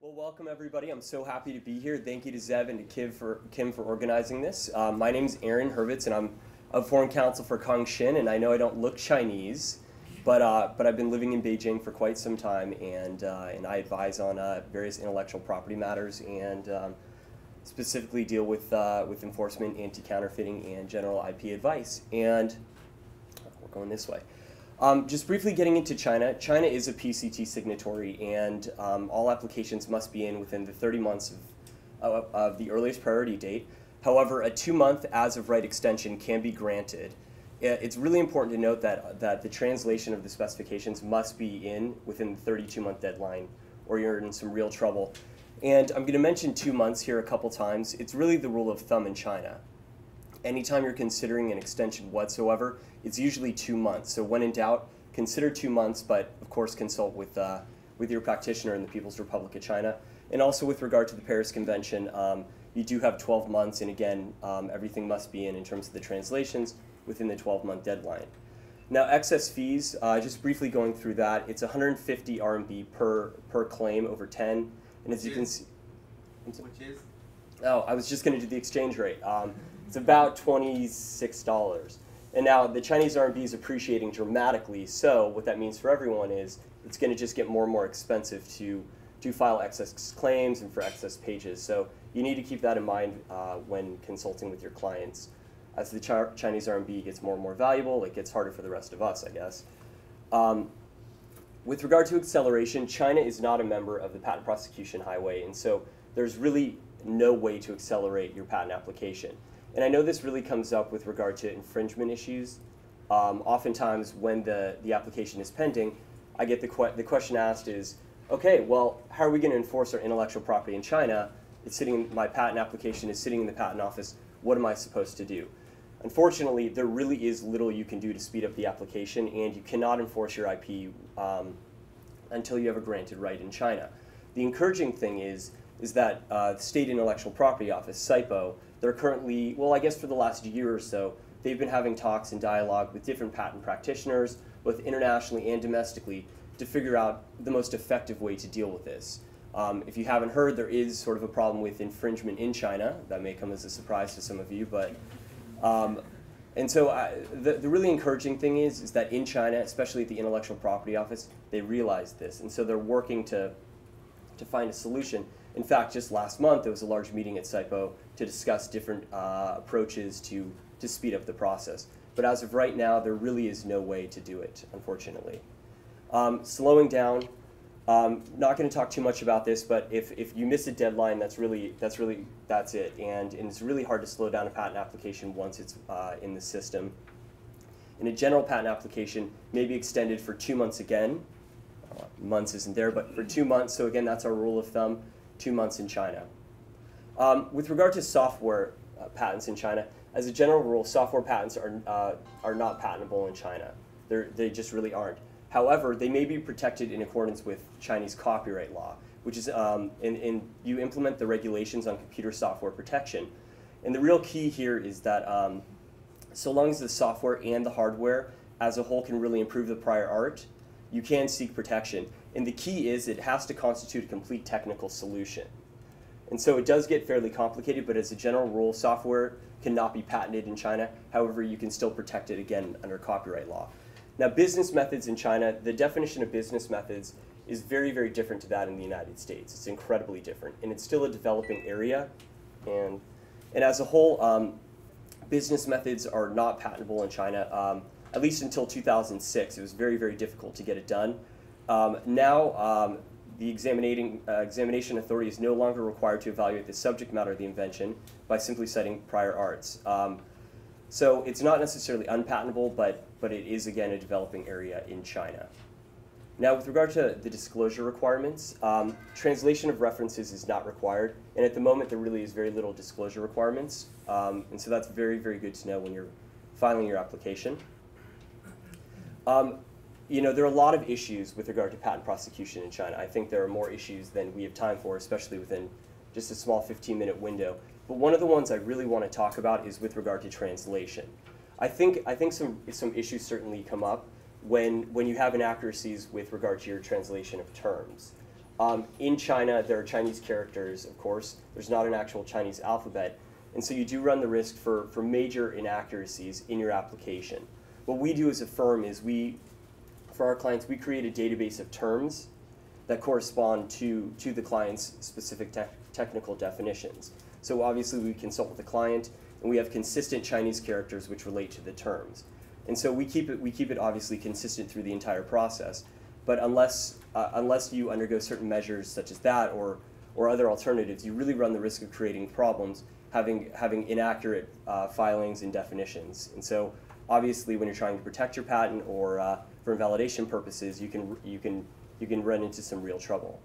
Well, welcome everybody. I'm so happy to be here. Thank you to Zev and to Kim for organizing this. My name is Aaron Hurwitz, and I'm a foreign counsel for Kongshin. And I know I don't look Chinese, but I've been living in Beijing for quite some time, and I advise on various intellectual property matters, and specifically deal with enforcement, anti-counterfeiting, and general IP advice. And we're going this way. Just briefly getting into China. China is a PCT signatory, and all applications must be in within the 30 months of the earliest priority date. However, a 2-month as-of-right extension can be granted. It's really important to note that the translation of the specifications must be in within the 32-month deadline, or you're in some real trouble. And I'm going to mention 2 months here a couple times. It's really the rule of thumb in China. Anytime you're considering an extension whatsoever, it's usually 2 months. So when in doubt, consider 2 months, but of course consult with your practitioner in the People's Republic of China. And also with regard to the Paris Convention, you do have 12 months, and again, everything must be in terms of the translations within the 12-month deadline. Now, excess fees, just briefly going through that, it's 150 RMB per claim over 10. And as you can see, which is? Oh, I was just going to do the exchange rate. It's about $26. And now the Chinese RMB is appreciating dramatically, so what that means for everyone is it's going to just get more and more expensive to file excess claims and for excess pages. So you need to keep that in mind when consulting with your clients. As the Chinese RMB gets more and more valuable, it gets harder for the rest of us, I guess. With regard to acceleration, China is not a member of the Patent Prosecution Highway, and so there's really no way to accelerate your patent application. And I know this really comes up with regard to infringement issues. Oftentimes when the application is pending, I get the question asked is, okay, well, how are we going to enforce our intellectual property in China? My patent application is sitting in the patent office. What am I supposed to do? Unfortunately, there really is little you can do to speed up the application, and you cannot enforce your IP until you have a granted right in China. The encouraging thing is that the State Intellectual Property Office, SIPO, they're currently, well, I guess for the last year or so, they've been having talks and dialogue with different patent practitioners, both internationally and domestically, to figure out the most effective way to deal with this. If you haven't heard, there is sort of a problem with infringement in China. That may come as a surprise to some of you, but and so the really encouraging thing is that in China, especially at the Intellectual Property Office, they realize this, and so they're working to find a solution. In fact, just last month, there was a large meeting at SIPO to discuss different approaches to speed up the process. But as of right now, there really is no way to do it, unfortunately. Slowing down, not going to talk too much about this, but if you miss a deadline, that's it. And it's really hard to slow down a patent application once it's in the system. And a general patent application may be extended for 2 months again. Months isn't there, but for 2 months. So again, that's our rule of thumb. 2 months in China. With regard to software patents in China, as a general rule, software patents are not patentable in China. They just really aren't. However, they may be protected in accordance with Chinese copyright law, which is, you implement the regulations on computer software protection. And the real key here is that so long as the software and the hardware as a whole can really improve the prior art, you can seek protection. And the key is it has to constitute a complete technical solution. And so it does get fairly complicated, but as a general rule, software cannot be patented in China. However, you can still protect it, again, under copyright law. Now, business methods in China, the definition of business methods is very, very different to that in the United States. It's incredibly different, and it's still a developing area. And as a whole, business methods are not patentable in China. At least until 2006, it was very, very difficult to get it done. Now, the examination authority is no longer required to evaluate the subject matter of the invention by simply citing prior arts. So it's not necessarily unpatentable, but it is, again, a developing area in China. Now, with regard to the disclosure requirements, translation of references is not required, and at the moment there really is very little disclosure requirements, and so that's very, very good to know when you're filing your application. You know, there are a lot of issues with regard to patent prosecution in China. I think there are more issues than we have time for, especially within just a small 15-minute window. But one of the ones I really want to talk about is with regard to translation. I think some issues certainly come up when you have inaccuracies with regard to your translation of terms. In China, there are Chinese characters, of course. There's not an actual Chinese alphabet. And so you do run the risk for major inaccuracies in your application. What we do as a firm is for our clients, we create a database of terms that correspond to the client's specific technical definitions. So obviously we consult with the client, and we have consistent Chinese characters which relate to the terms. And so we keep it obviously consistent through the entire process. But unless you undergo certain measures such as that or other alternatives, you really run the risk of creating problems, having inaccurate filings and definitions. And so obviously when you're trying to protect your patent or for invalidation purposes, you can run into some real trouble.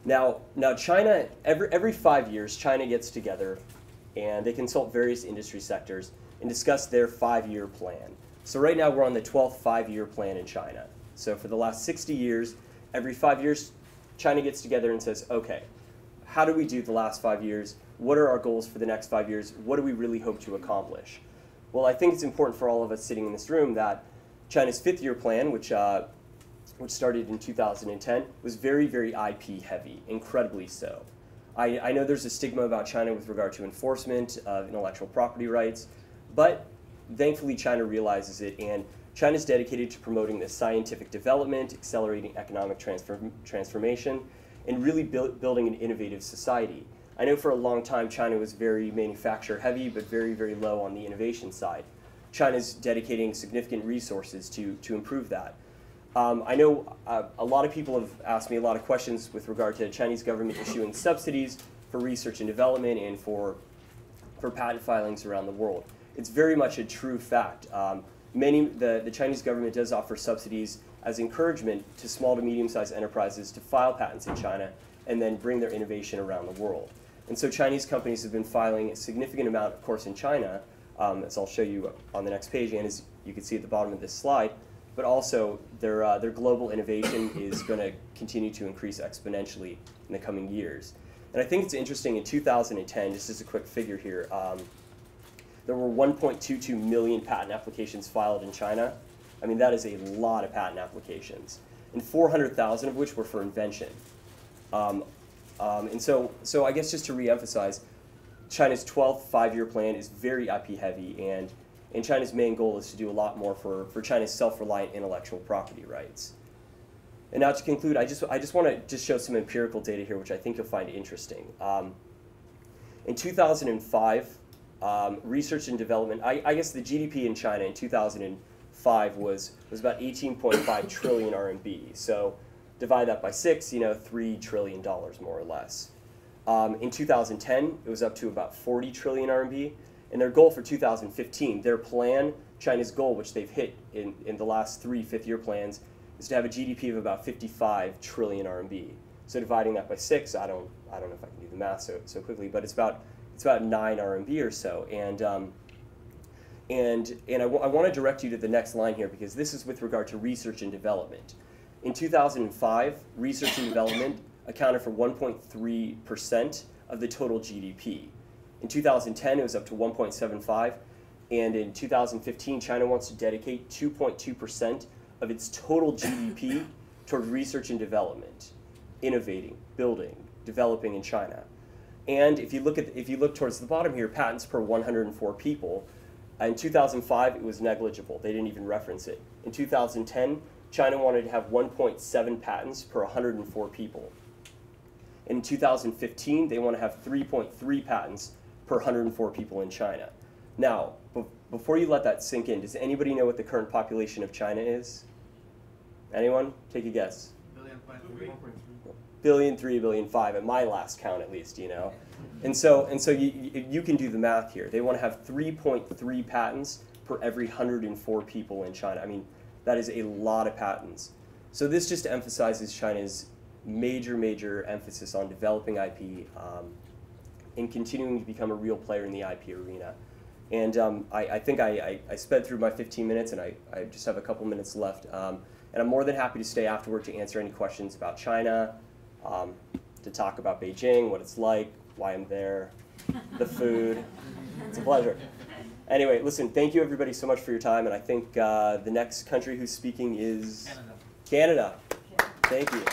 Now China, every 5 years, China gets together and they consult various industry sectors and discuss their 5-year plan. So right now we're on the 12th 5-year plan in China. So for the last 60 years, every 5 years, China gets together and says, okay, how do we do the last 5 years? What are our goals for the next 5 years? What do we really hope to accomplish? Well, I think it's important for all of us sitting in this room that China's 5th year plan, which started in 2010, was very, very IP heavy, incredibly so. I know there's a stigma about China with regard to enforcement of intellectual property rights, but thankfully China realizes it, and China's dedicated to promoting the scientific development, accelerating economic transformation, and really building an innovative society. I know for a long time China was very manufacturer heavy, but very, very low on the innovation side. China's dedicating significant resources to improve that. I know a lot of people have asked me a lot of questions with regard to the Chinese government issuing subsidies for research and development and for patent filings around the world. It's very much a true fact. The Chinese government does offer subsidies as encouragement to small to medium-sized enterprises to file patents in China and then bring their innovation around the world. And so Chinese companies have been filing a significant amount, of course, in China, as I'll show you on the next page, and as you can see at the bottom of this slide, but also their global innovation is going to continue to increase exponentially in the coming years. And I think it's interesting, in 2010, just as a quick figure here, there were 1.22 million patent applications filed in China. I mean, that is a lot of patent applications, and 400,000 of which were for invention. And so I guess just to reemphasize, China's 12th 5-year plan is very IP heavy, and China's main goal is to do a lot more for China's self-reliant intellectual property rights. And now to conclude, I just want to just show some empirical data here, which I think you'll find interesting. In 2005, research and development, I guess the GDP in China in 2005 was about 18.5 trillion RMB. So divide that by 6, $3 trillion more or less. In 2010, it was up to about 40 trillion RMB. And their goal for 2015, their plan, China's goal, which they've hit in the last 3 5th-year plans, is to have a GDP of about 55 trillion RMB. So dividing that by 6, I don't know if I can do the math so quickly, but it's about 9 RMB or so. And I want to direct you to the next line here, because this is with regard to research and development. In 2005, research and development accounted for 1.3% of the total GDP. In 2010, it was up to 1.75, and in 2015, China wants to dedicate 2.2% of its total GDP toward research and development, innovating, building, developing in China. And if you look towards the bottom here, patents per 104 people, in 2005 it was negligible. They didn't even reference it. In 2010, China wanted to have 1.7 patents per 104 people. In 2015, they want to have 3.3 patents per 104 people in China. Now, before you let that sink in, does anybody know what the current population of China is? Anyone? Take a guess. Billion, 3, billion, 5, at my last count at least, And so you can do the math here. They want to have 3.3 patents per every 104 people in China. I mean, that is a lot of patents. So this just emphasizes China's major emphasis on developing IP and continuing to become a real player in the IP arena. And I think I sped through my 15 minutes, and I just have a couple minutes left. And I'm more than happy to stay afterward to answer any questions about China, to talk about Beijing, what it's like, why I'm there, the food. It's a pleasure. Anyway, listen, thank you everybody so much for your time, and I think the next country who's speaking is Canada. Thank you.